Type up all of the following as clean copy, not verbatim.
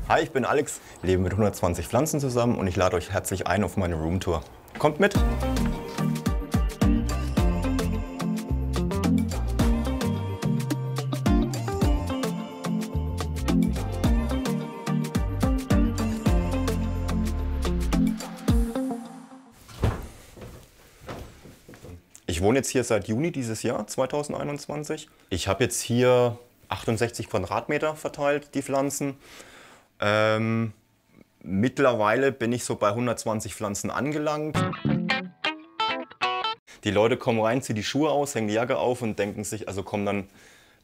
Hi, ich bin Alex, lebe mit 120 Pflanzen zusammen und ich lade euch herzlich ein auf meine Roomtour. Kommt mit! Ich wohne jetzt hier seit Juni dieses Jahr, 2021. Ich habe jetzt hier 68 Quadratmeter verteilt, die Pflanzen. Mittlerweile bin ich so bei 120 Pflanzen angelangt. Die Leute kommen rein, ziehen die Schuhe aus, hängen die Jacke auf und denken sich, also kommen dann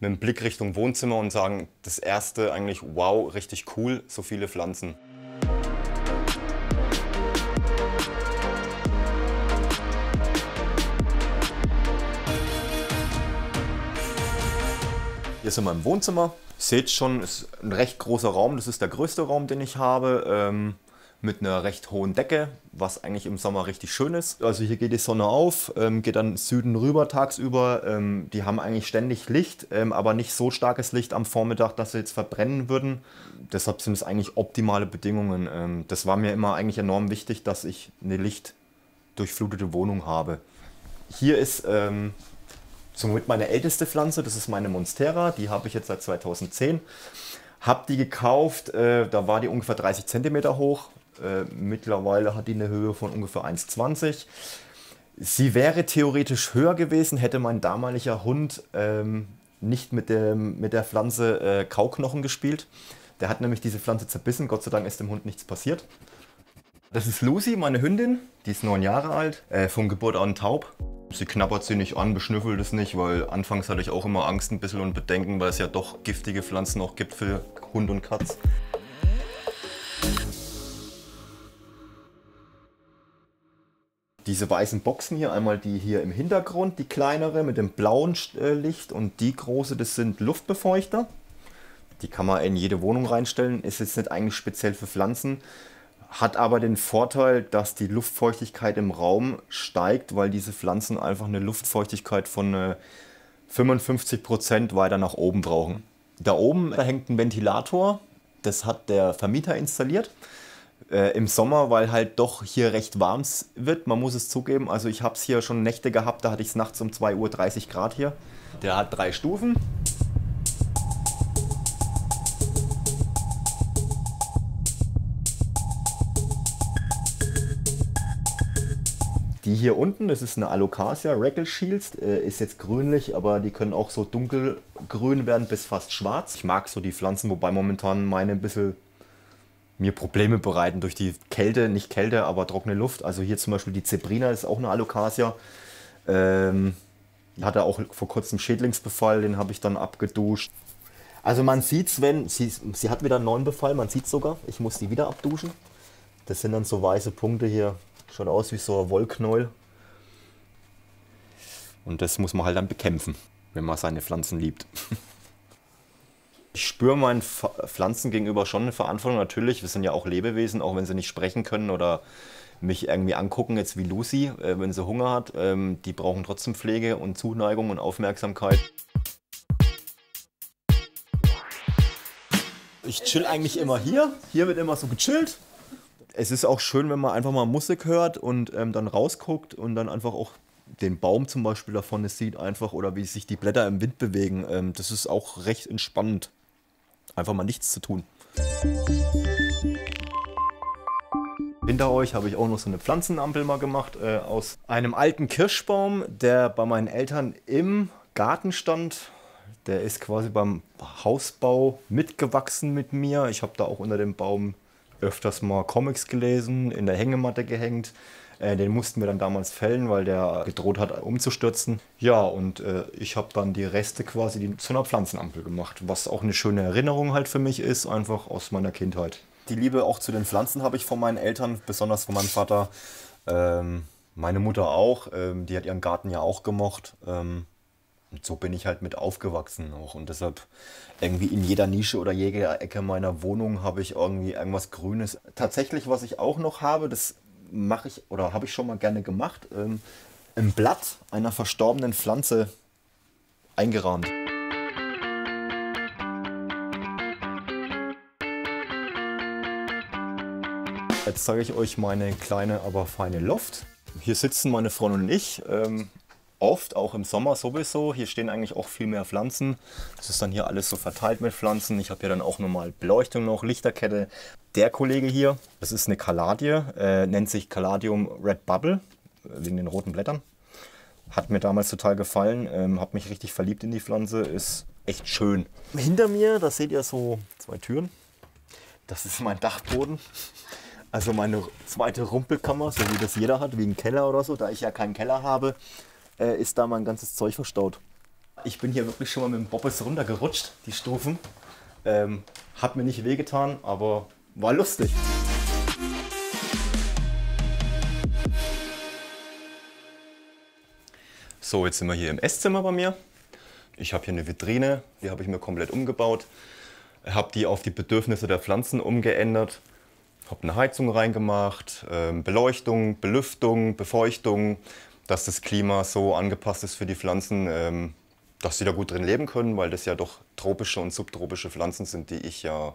mit dem Blick Richtung Wohnzimmer und sagen, das erste eigentlich, wow, richtig cool, so viele Pflanzen. Hier sind wir im Wohnzimmer. Seht schon, ist ein recht großer Raum. Das ist der größte Raum, den ich habe, mit einer recht hohen Decke, was eigentlich im Sommer richtig schön ist. Also hier geht die Sonne auf, geht dann Süden rüber tagsüber. Die haben eigentlich ständig Licht, aber nicht so starkes Licht am Vormittag, dass sie jetzt verbrennen würden. Deshalb sind es eigentlich optimale Bedingungen. Das war mir immer eigentlich enorm wichtig, dass ich eine lichtdurchflutete Wohnung habe. Hier ist somit meine älteste Pflanze, das ist meine Monstera, die habe ich jetzt seit 2010. Habe die gekauft, da war die ungefähr 30 cm hoch. Mittlerweile hat die eine Höhe von ungefähr 1,20. Sie wäre theoretisch höher gewesen, hätte mein damaliger Hund nicht mit der Pflanze Kauknochen gespielt. Der hat nämlich diese Pflanze zerbissen, Gott sei Dank ist dem Hund nichts passiert. Das ist Lucy, meine Hündin, die ist 9 Jahre alt, von Geburt an taub. Sie knabbert sie nicht an, beschnüffelt es nicht, weil anfangs hatte ich auch immer Angst ein bisschen und Bedenken, weil es ja doch giftige Pflanzen auch gibt für Hund und Katz. Diese weißen Boxen hier, einmal die hier im Hintergrund, die kleinere mit dem blauen Licht und die große, das sind Luftbefeuchter. Die kann man in jede Wohnung reinstellen, ist jetzt nicht eigentlich speziell für Pflanzen. Hat aber den Vorteil, dass die Luftfeuchtigkeit im Raum steigt, weil diese Pflanzen einfach eine Luftfeuchtigkeit von 55% weiter nach oben brauchen. Da oben hängt ein Ventilator, das hat der Vermieter installiert. Im Sommer, weil halt doch hier recht warm wird, man muss es zugeben. Also ich habe es hier schon Nächte gehabt, da hatte ich es nachts um 2 Uhr 30 Grad hier. Der hat 3 Stufen. Die hier unten, das ist eine Alocasia Reckle Shields, ist jetzt grünlich, aber die können auch so dunkelgrün werden bis fast schwarz. Ich mag so die Pflanzen, wobei momentan meine ein bisschen mir Probleme bereiten durch die Kälte, nicht Kälte, aber trockene Luft. Also hier zum Beispiel die Zebrina ist auch eine Alocasia. Die hatte auch vor kurzem Schädlingsbefall, den habe ich dann abgeduscht. Also man sieht es, wenn sie hat wieder einen neuen Befall, man sieht es sogar. Ich muss die wieder abduschen. Das sind dann so weiße Punkte hier. Schaut aus wie so ein Wollknäuel. Und das muss man halt dann bekämpfen, wenn man seine Pflanzen liebt. Ich spüre meinen Pflanzen gegenüber schon eine Verantwortung. Natürlich, wir sind ja auch Lebewesen, auch wenn sie nicht sprechen können oder mich irgendwie angucken, jetzt wie Lucy, wenn sie Hunger hat. Die brauchen trotzdem Pflege und Zuneigung und Aufmerksamkeit. Ich chill eigentlich immer hier. Hier wird immer so gechillt. Es ist auch schön, wenn man einfach mal Musik hört und dann rausguckt und dann einfach auch den Baum zum Beispiel da vorne sieht einfach oder wie sich die Blätter im Wind bewegen. Das ist auch recht entspannend. Einfach mal nichts zu tun. Hinter euch habe ich auch noch so eine Pflanzenampel mal gemacht aus einem alten Kirschbaum, der bei meinen Eltern im Garten stand. Der ist quasi beim Hausbau mitgewachsen mit mir. Ich habe da auch unter dem Baum öfters mal Comics gelesen, in der Hängematte gehängt. Den mussten wir dann damals fällen, weil der gedroht hat umzustürzen. Ja, und ich habe dann die Reste quasi zu einer Pflanzenampel gemacht, was auch eine schöne Erinnerung halt für mich ist, einfach aus meiner Kindheit. Die Liebe auch zu den Pflanzen habe ich von meinen Eltern, besonders von meinem Vater. Meine Mutter auch, die hat ihren Garten ja auch gemocht. Und so bin ich halt mit aufgewachsen auch und deshalb irgendwie in jeder Nische oder jeder Ecke meiner Wohnung habe ich irgendwie irgendwas Grünes. Tatsächlich, was ich auch noch habe, das mache ich oder habe ich schon mal gerne gemacht, ein Blatt einer verstorbenen Pflanze eingerahmt. Jetzt zeige ich euch meine kleine, aber feine Loft. Hier sitzen meine Freundin und ich. Oft, auch im Sommer sowieso. Hier stehen eigentlich auch viel mehr Pflanzen. Das ist dann hier alles so verteilt mit Pflanzen. Ich habe hier dann auch nochmal Beleuchtung noch, Lichterkette. Der Kollege hier, das ist eine Kaladie, nennt sich Caladium Red Bubble, wegen den roten Blättern. Hat mir damals total gefallen, habe mich richtig verliebt in die Pflanze, ist echt schön. Hinter mir, da seht ihr so 2 Türen. Das ist mein Dachboden. Also meine zweite Rumpelkammer, so wie das jeder hat, wie ein Keller oder so. Da ich ja keinen Keller habe, ist da mein ganzes Zeug verstaut. Ich bin hier wirklich schon mal mit dem Bobbes runtergerutscht, die Stufen. Hat mir nicht wehgetan, aber war lustig. So, jetzt sind wir hier im Esszimmer bei mir. Ich habe hier eine Vitrine, die habe ich mir komplett umgebaut. Habe die auf die Bedürfnisse der Pflanzen umgeändert. Habe eine Heizung reingemacht, Beleuchtung, Belüftung, Befeuchtung, dass das Klima so angepasst ist für die Pflanzen, dass sie da gut drin leben können, weil das ja doch tropische und subtropische Pflanzen sind, die ich ja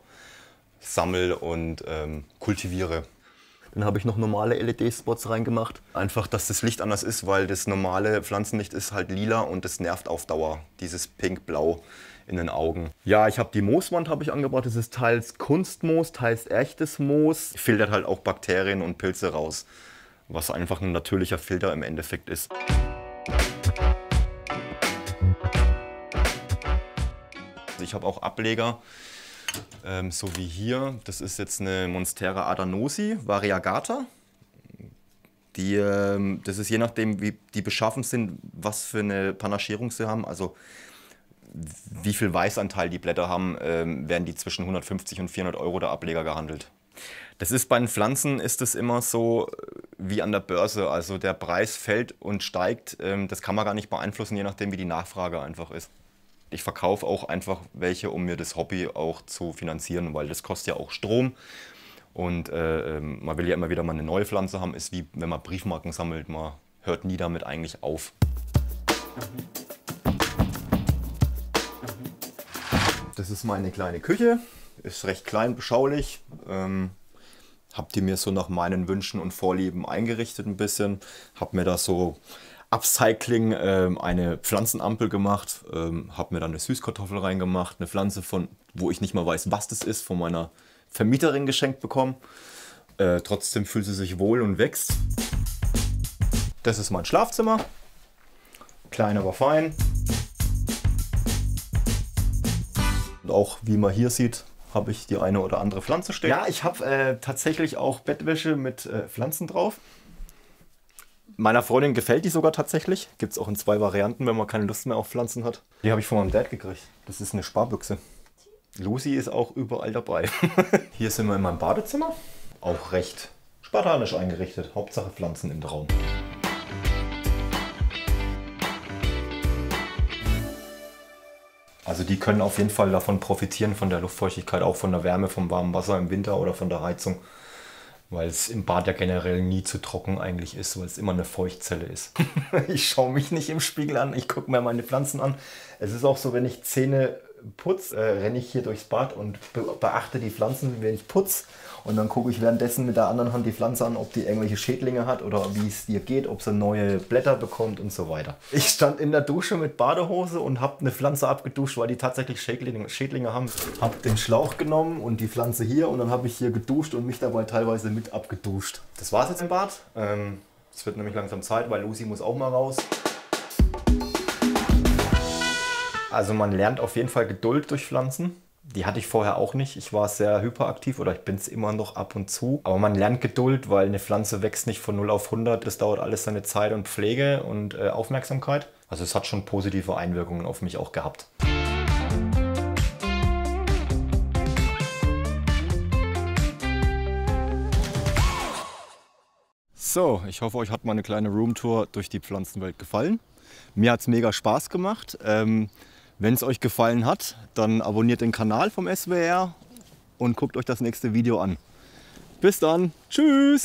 sammle und kultiviere. Dann habe ich noch normale LED-Spots reingemacht. Einfach, dass das Licht anders ist, weil das normale Pflanzenlicht ist halt lila und das nervt auf Dauer, dieses Pink-Blau in den Augen. Ja, ich habe die Mooswand angebracht. Das ist teils Kunstmoos, teils echtes Moos. Filtert halt auch Bakterien und Pilze raus, was einfach ein natürlicher Filter im Endeffekt ist. Ich habe auch Ableger, so wie hier. Das ist jetzt eine Monstera adanosi variegata. Das ist je nachdem, wie die beschaffen sind, was für eine Panaschierung sie haben. Also wie viel Weißanteil die Blätter haben, werden die zwischen 150 und 400 Euro der Ableger gehandelt. Das ist bei den Pflanzen ist es immer so wie an der Börse. Also der Preis fällt und steigt. Das kann man gar nicht beeinflussen, je nachdem wie die Nachfrage einfach ist. Ich verkaufe auch einfach welche, um mir das Hobby auch zu finanzieren, weil das kostet ja auch Strom. Und man will ja immer wieder mal eine neue Pflanze haben. Ist wie wenn man Briefmarken sammelt, man hört nie damit eigentlich auf. Das ist meine kleine Küche, ist recht klein, beschaulich. Habe die mir so nach meinen Wünschen und Vorlieben eingerichtet ein bisschen. Habe mir da so Upcycling eine Pflanzenampel gemacht. Habe mir dann eine Süßkartoffel reingemacht, eine Pflanze von, wo ich nicht mal weiß, was das ist, von meiner Vermieterin geschenkt bekommen. Trotzdem fühlt sie sich wohl und wächst. Das ist mein Schlafzimmer. Klein, aber fein. Und auch wie man hier sieht, habe ich die eine oder andere Pflanze stehen. Ja, ich habe tatsächlich auch Bettwäsche mit Pflanzen drauf. Meiner Freundin gefällt die sogar tatsächlich. Gibt es auch in 2 Varianten, wenn man keine Lust mehr auf Pflanzen hat. Die habe ich von meinem Dad gekriegt. Das ist eine Sparbüchse. Lucy ist auch überall dabei. Hier sind wir in meinem Badezimmer. Auch recht spartanisch eingerichtet. Hauptsache Pflanzen im Raum. Also die können auf jeden Fall davon profitieren, von der Luftfeuchtigkeit, auch von der Wärme, vom warmen Wasser im Winter oder von der Heizung. Weil es im Bad ja generell nie zu trocken eigentlich ist, weil es immer eine Feuchtzelle ist. Ich schaue mich nicht im Spiegel an, ich gucke mir meine Pflanzen an. Es ist auch so, wenn ich Zähne putze, renne ich hier durchs Bad und beachte die Pflanzen, wenn ich putze. Und dann gucke ich währenddessen mit der anderen Hand die Pflanze an, ob die irgendwelche Schädlinge hat oder wie es ihr geht, ob sie neue Blätter bekommt und so weiter. Ich stand in der Dusche mit Badehose und habe eine Pflanze abgeduscht, weil die tatsächlich Schädlinge haben. Habe den Schlauch genommen und die Pflanze hier und dann habe ich hier geduscht und mich dabei teilweise mit abgeduscht. Das war's jetzt im Bad. Es wird nämlich langsam Zeit, weil Lucy muss auch mal raus. Also man lernt auf jeden Fall Geduld durch Pflanzen. Die hatte ich vorher auch nicht. Ich war sehr hyperaktiv oder ich bin es immer noch ab und zu. Aber man lernt Geduld, weil eine Pflanze wächst nicht von 0 auf 100. Das dauert alles seine Zeit und Pflege und Aufmerksamkeit. Also es hat schon positive Einwirkungen auf mich auch gehabt. So, ich hoffe, euch hat meine kleine Roomtour durch die Pflanzenwelt gefallen. Mir hat es mega Spaß gemacht. Wenn es euch gefallen hat, dann abonniert den Kanal vom SWR und guckt euch das nächste Video an. Bis dann, tschüss!